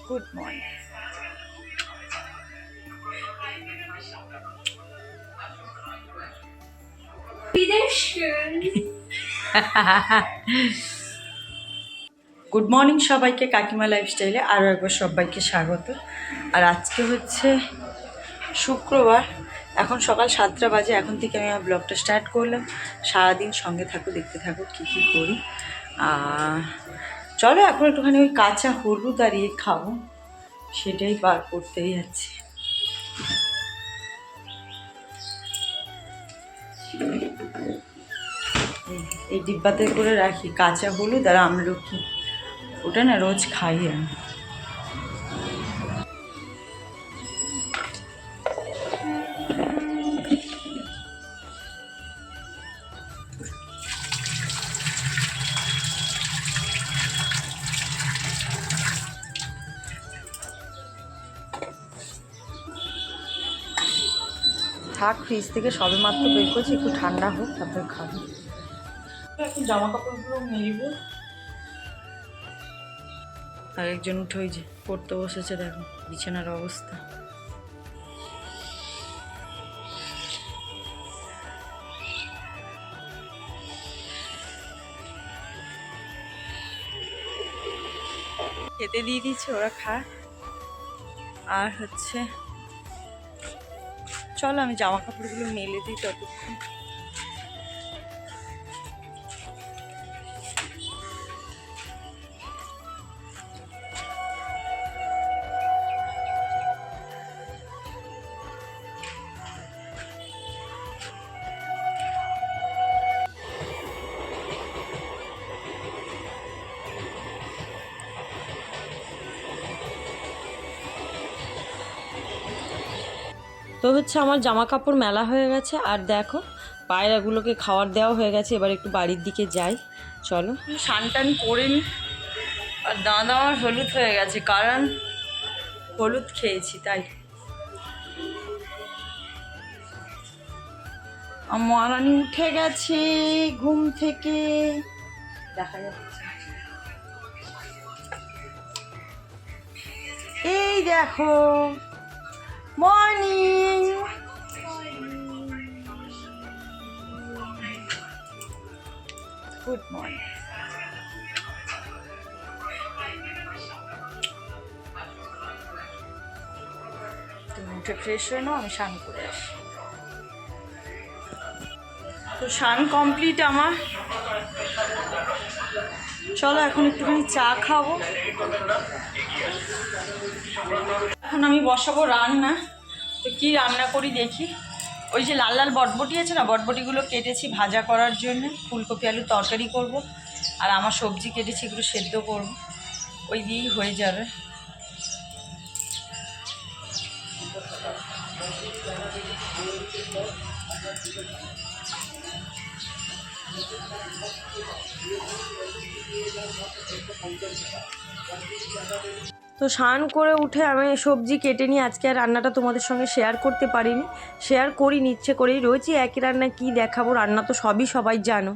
Good morning. Good morning সবাইকে, কাকিমা লাইফস্টাইলে আরও একবার সবাইকে স্বাগত। আর আজকে হচ্ছে শুক্রবার, এখন সকাল 7টা বাজে। এখন থেকে আমি আমার ব্লগটা স্টার্ট করলাম। সারাদিন সঙ্গে থাকো, দেখতে থাকো কী কী করি। চলো এখন একটুখানি ওই কাঁচা হলুদ আর ইয়ে খাবো, সেটাই বার করতেই যাচ্ছি। এই ডিব্বাতে করে রাখি কাঁচা হলুদ আর আমলকি, ওটা না রোজ খাই আমি। থাক, ফ্রিজ থেকে সবে মাত্র বের করছি, একটু ঠান্ডা হোক তারপরে খাবো। এখন জামা কাপড়গুলো মেলব। আর একজন উঠে ওই যে পড়তে বসেছে, দেখো বিছানার অবস্থা। খেতে দিয়ে দিচ্ছে, ওরা খা। আর হচ্ছে চলো আমি জামা কাপড়গুলো মেলে দিই ততক্ষণ। তো হচ্ছে আমার জামা কাপড় মেলা হয়ে গেছে, আর দেখো পায়রাগুলোকে খাবার দেওয়া হয়ে গেছে। এবার একটু বাড়ির দিকে যাই, চলো। স্নান টান করে নি। আর দাঁত আমার হলুদ হয়ে গেছে, কারণ হলুদ খেয়েছি তাই। মহারানী উঠে গেছে ঘুম থেকে, দেখা যাচ্ছে। এই দেখো, মর্নিং। Good morning. তুমি উঠে ফ্রেশ হয়ে নাও, আমি স্নান করে আসি। তো স্নান কমপ্লিট আমার। চলো এখন একটুখানি চা খাবো। এখন আমি বসাবো রান্না। তো কী রান্না করি দেখি। ওই যে লাল লাল বটবটি আছে না, বটবটিগুলো কেটেছি ভাজা করার জন্য, ফুলকপি আলুর তরকারি করব। আর আমার সবজি কেটেছি, এগুলো সেদ্ধ করব, ওই দিয়েই হয়ে যাবে। তো স্নান করে উঠে আমি সবজি কেটে নিই। আজকে আর রান্নাটা তোমাদের সঙ্গে শেয়ার করতে পারিনি, শেয়ার করিনি ইচ্ছে করেই। রয়েছে একই রান্না, কি দেখাবো, রান্না তো সবাই জানো।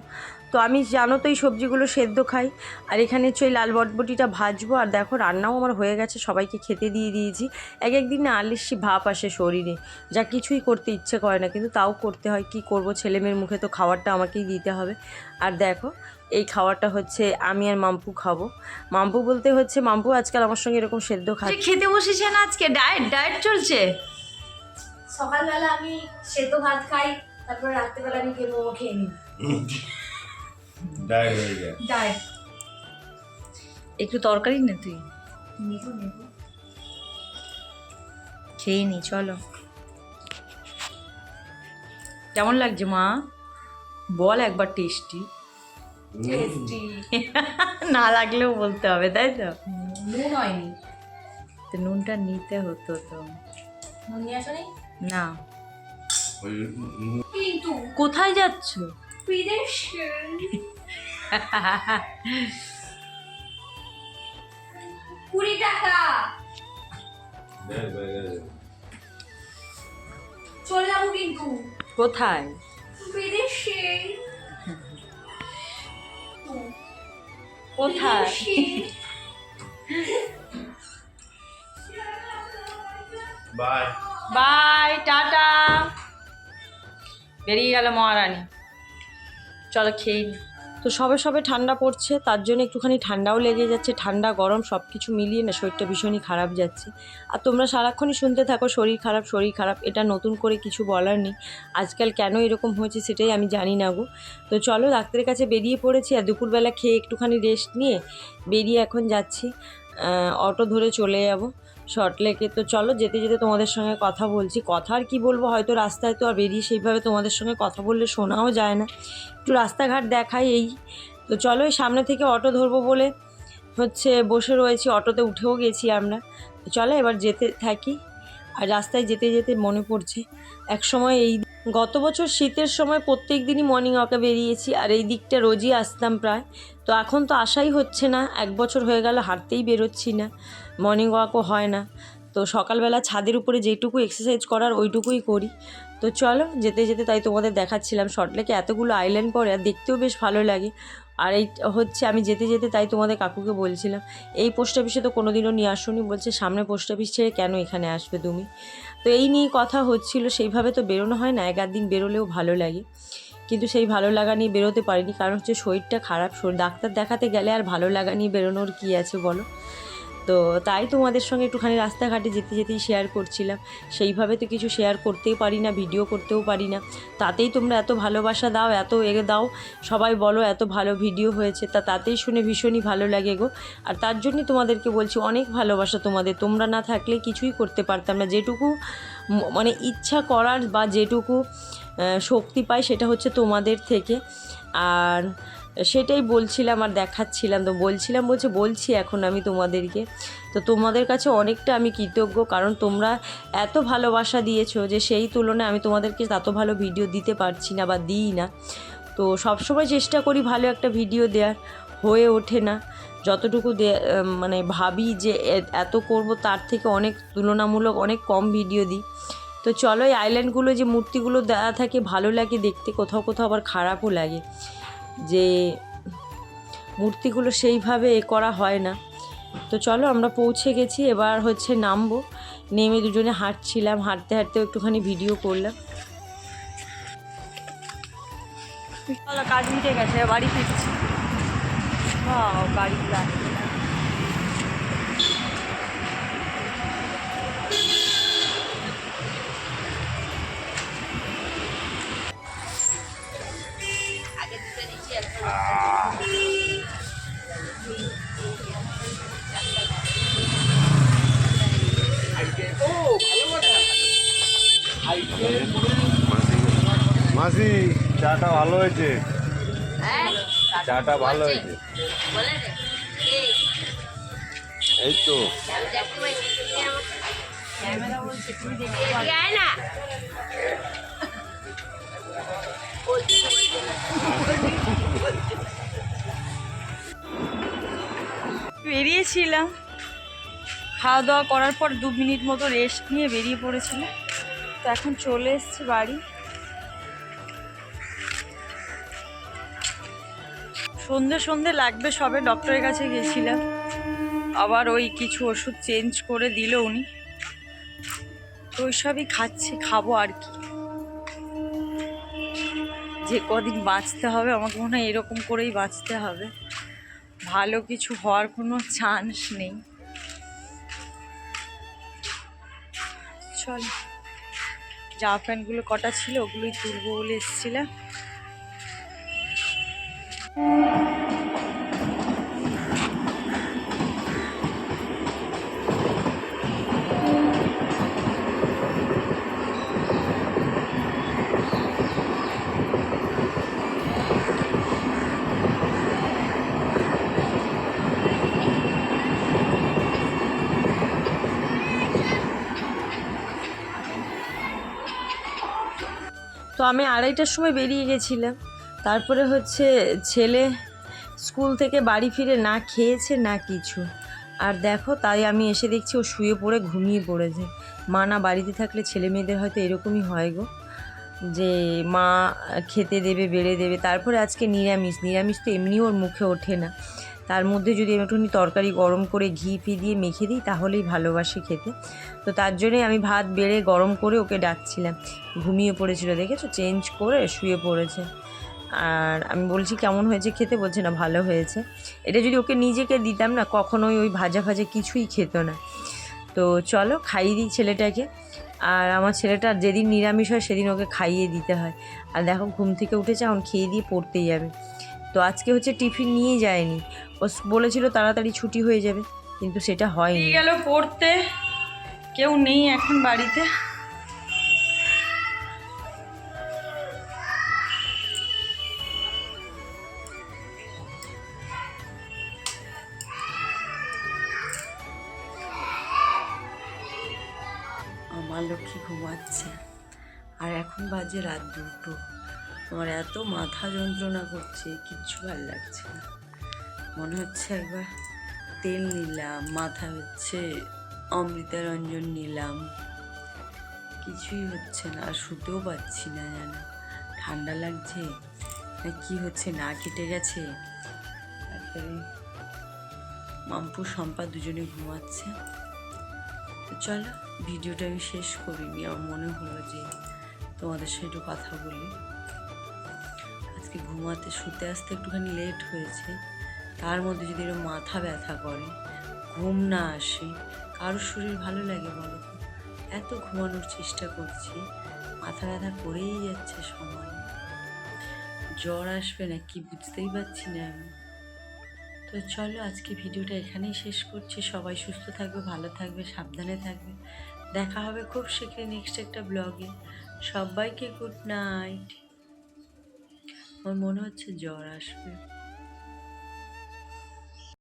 তো আমি জানো তো এই সবজিগুলো সেদ্ধ খাই। আর এখানে হচ্ছে ওই লাল বটবটিটা ভাজবো। আর দেখো রান্নাও আমার হয়ে গেছে, সবাইকে খেতে দিয়ে দিয়েছি। একদিন না আলিস্যি ভাপ আসে শরীরে, যা কিছুই করতে ইচ্ছে করে না, কিন্তু তাও করতে হয়। কি করব, ছেলেমেয়ের মুখে তো খাবারটা আমাকেই দিতে হবে। আর দেখো এই খাবারটা হচ্ছে আমি আর মাম্পু খাবো। মাম্পু বলতে হচ্ছে মাম্পু আজকাল আমার সঙ্গে এরকম সেদ্ধ খায়। খেতে বসেছে না, আজকে ডায়েট চলছে। সকালবেলা আমি সেদ্ধ ভাত খাই, তারপর রাত্রেবেলা আমি মোমো খেয়ে নিই। ডায়েট। একটু তরকারি না তুই খেয়ে নি, চলো। কেমন লাগছে মা বল একবার। টেস্টি না লাগলেও বলতে হবে, তাই তো। নুন হয়নি, তো নুনটা নিতে হতো তো। নুন নিয়ে আসো না। কিন্তু কোথায় যাচ্ছ? বিদেশে। 20 টাকা। চলে যাবো কিন্তু। কোথায়? বিদেশে। কোথায়? বাই। Bye, tata. বেরিয়ে গেল মহারানী। চলো খেয়ে নি। তো সবে সবে ঠান্ডা পড়ছে, তার জন্য একটুখানি ঠান্ডাও লেগে যাচ্ছে। ঠান্ডা গরম সব কিছু মিলিয়ে না শরীরটা ভীষণই খারাপ যাচ্ছে। আর তোমরা সারাক্ষণই শুনতে থাকো শরীর খারাপ শরীর খারাপ, এটা নতুন করে কিছু বলার নেই। আজকাল কেন এরকম হয়েছে সেটাই আমি জানি না গো। তো চলো ডাক্তারের কাছে বেরিয়ে পড়েছি, আর দুপুরবেলা খেয়ে একটুখানি রেস্ট নিয়ে বেরিয়ে এখন যাচ্ছি। অটো ধরে চলে যাব শর্টলেকে। তো চলো যেতে যেতে তোমাদের সঙ্গে কথা বলছি। কথা আর কি বলবো, হয়তো রাস্তায় তো আর বেরিয়ে সেইভাবে তোমাদের সঙ্গে কথা বললে শোনাও যায় না, একটু রাস্তাঘাট দেখাই এই। তো চলো এই সামনে থেকে অটো ধরবো বলে হচ্ছে বসে রয়েছি, অটোতে উঠেও গেছি আমরা। তো চলো এবার যেতে থাকি। আর রাস্তায় যেতে যেতে মনে পড়ছে এক সময় এই গত বছর শীতের সময় প্রত্যেক দিনই মর্নিং ওয়াকে বেরিয়েছি, আর এই দিকটা রোজই আসতাম প্রায়। তো এখন তো আসাই হচ্ছে না, 1 বছর হয়ে গেল হাঁটতেই বেরোচ্ছি না, মর্নিং ওয়াকও হয় না। তো সকালবেলা ছাদের উপরে যেটুকু এক্সারসাইজ করার ওইটুকুই করি। তো চলো যেতে যেতে তাই তোমাদের দেখাচ্ছিলাম শর্টলেকে এতগুলো আইল্যান্ড পরে, আর দেখতেও বেশ ভালো লাগে। আর এই হচ্ছে আমি যেতে যেতে তাই তোমাদের কাকুকে বলছিলাম এই পোস্ট অফিসে তো কোনোদিনও নিয়ে আসোনি, বলছে সামনে পোস্ট অফিস ছেড়ে কেন এখানে আসবে তুমি। তো এই নিয়ে কথা হচ্ছিল, সেইভাবে তো বেরোনো হয় না, 1-8 দিন বেরোলেও ভালো লাগে, কিন্তু সেই ভালো লাগা নিয়ে বেরোতে পারিনি, কারণ হচ্ছে শরীরটা খারাপ। ডাক্তার দেখাতে গেলে আর ভালো লাগা নিয়ে বেরোনোর কী আছে বলো। তো তাই তোমাদের সঙ্গে একটুখানি রাস্তাঘাটে যেতে যেতেই শেয়ার করছিলাম। সেইভাবে তো কিছু শেয়ার করতেই পারি না, ভিডিও করতেও পারি না, তাতেই তোমরা এত ভালোবাসা দাও, এত দাও, সবাই বলো এত ভালো ভিডিও হয়েছে, তাতেই শুনে ভীষণই ভালো লাগে গো। আর তার জন্যই তোমাদেরকে বলছি অনেক ভালোবাসা তোমাদের, তোমরা না থাকলে কিছুই করতে পারতাম না। যেটুকু মানে ইচ্ছা করার বা যেটুকু শক্তি পাই সেটা হচ্ছে তোমাদের থেকে। আর সেটাই বলছিলাম আর দেখাচ্ছিলাম, তো বলছি এখন আমি তোমাদেরকে। তো তোমাদের কাছে অনেকটা আমি কৃতজ্ঞ, কারণ তোমরা এত ভালোবাসা দিয়েছো যে সেই তুলনায় আমি তোমাদেরকে এত ভালো ভিডিও দিতে পারছি না বা দিই না। তো সবসময় চেষ্টা করি ভালো একটা ভিডিও দেওয়ার, হয়ে ওঠে না। যতটুকু মানে ভাবি যে এত করব তার থেকে অনেক তুলনামূলক অনেক কম ভিডিও দিই। তো চলো এই আইল্যান্ডগুলো যে মূর্তিগুলো দেওয়া থাকে ভালো লাগে দেখতে, কোথাও কোথাও আবার খারাপও লাগে যে মূর্তিগুলো সেইভাবে করা হয় না। তো চলো আমরা পৌঁছে গেছি, এবার হচ্ছে নামবো। নেমে দুজনে হাঁটছিলাম, হাঁটতে হাঁটতেও একটুখানি ভিডিও করলাম। চলো কাজ মিটে গেছে, বাড়ি ফিরছি। গাড়ি মাসি চাটা ভালো হয়েছে, চাটা ভালো হয়েছে। এই তো বেরিয়েছিলাম, খাওয়া দাওয়া করার পর 2 মিনিট মতো রেস্ট নিয়ে বেরিয়ে পড়েছিলাম। তো এখন চলে এসেছি বাড়ি। সন্ধে লাগবে সবে, ডক্টরের কাছে গেছিলাম, আবার ওই কিছু ওষুধ চেঞ্জ করে দিল উনি, তো ওই সবই খাবো আর কি। যে কদিন বাঁচতে হবে আমাকে মনে হয় এরকম করেই বাঁচতে হবে, ভালো কিছু হওয়ার কোনো চান্স নেই। চল জামা প্যান্টগুলো কটা ছিল ওগুলোই তুলবো বলে এসেছিলাম। তো আমি 2:30টার সময় বেরিয়ে গেছিলাম, তারপরে হচ্ছে ছেলে স্কুল থেকে বাড়ি ফিরে না খেয়েছে না কিছু, আর দেখো তাই আমি এসে দেখছি ও শুয়ে পড়ে ঘুমিয়ে পড়েছে। মা না বাড়িতে থাকলে ছেলে মেয়েদের হয়তো এরকমই হয় গো, যে মা খেতে দেবে বেড়ে দেবে। তারপরে আজকে নিরামিষ তো এমনিও ওর মুখে ওঠে না, তার মধ্যে যদি আমি একটুখানি তরকারি গরম করে ঘি ফি দিয়ে মেখে দিই তাহলেই ভালোবাসে খেতে। তো তার জন্যই আমি ভাত বেড়ে গরম করে ওকে ডাকছিলাম। ঘুমিয়ে পড়েছিল, দেখেছো, চেঞ্জ করে শুয়ে পড়েছে। আর আমি বলছি কেমন হয়েছে খেতে, বলছে না ভালো হয়েছে। এটা যদি ওকে নিজেকে দিতাম না, কখনোই ওই ভাজা ভাজা কিছুই খেত না। তো চলো খাইয়ে দিই ছেলেটাকে। আর আমার ছেলেটা যেদিন নিরামিষ হয় সেদিন ওকে খাইয়ে দিতে হয়। আর দেখো ঘুম থেকে উঠেছে, এখন খেয়ে দিয়ে পড়তে যাবে। তো আজকে হচ্ছে টিফিন নিয়ে যায়নি, ও বলেছিল তাড়াতাড়ি ছুটি হয়ে যাবে, কিন্তু সেটা হয়নি। গেল পড়তে, কেউ নেই এখন বাড়িতে। আমার লক্ষ্মী ঘুমাচ্ছে, আর এখন বাজে রাত 2টো। আমার এত মাথা যন্ত্রণা করছে, কিচ্ছু ভালো লাগছে না। মনে হচ্ছে একবার তেল নিলাম, মাথা হচ্ছে অমৃতা রঞ্জন নিলাম, কিছুই হচ্ছে না। আর শুতেও পাচ্ছি না, জানো ঠান্ডা লাগছে না কি হচ্ছে, না কেটে গেছে। তারপরে মাম্পু শম্পা দুজনে ঘুমাচ্ছে। তো চলো ভিডিওটা আমি শেষ করিনি, আমার মনে হলো যে তোমাদের সাথে একটু কথা বলি। আজকে ঘুমাতে শুতে আসতে একটুখানি লেট হয়েছে, তার মধ্যে যদি এরকম মাথা ব্যথা করে, ঘুম না আসে, কারোর শরীর ভালো লাগে বলো তো? এত ঘুমানোর চেষ্টা করছি, মাথা ব্যথা করেই যাচ্ছে সময়। জ্বর আসবে না কি বুঝতেই পারছি না আমি। তো চলো আজকে ভিডিওটা এখানেই শেষ করছি। সবাই সুস্থ থাকবে, ভালো থাকবে, সাবধানে থাকবে। দেখা হবে খুব শীঘ্রই নেক্সট একটা ব্লগে। সবাইকে গুড নাইট। আমার মনে হচ্ছে জ্বর আসবে।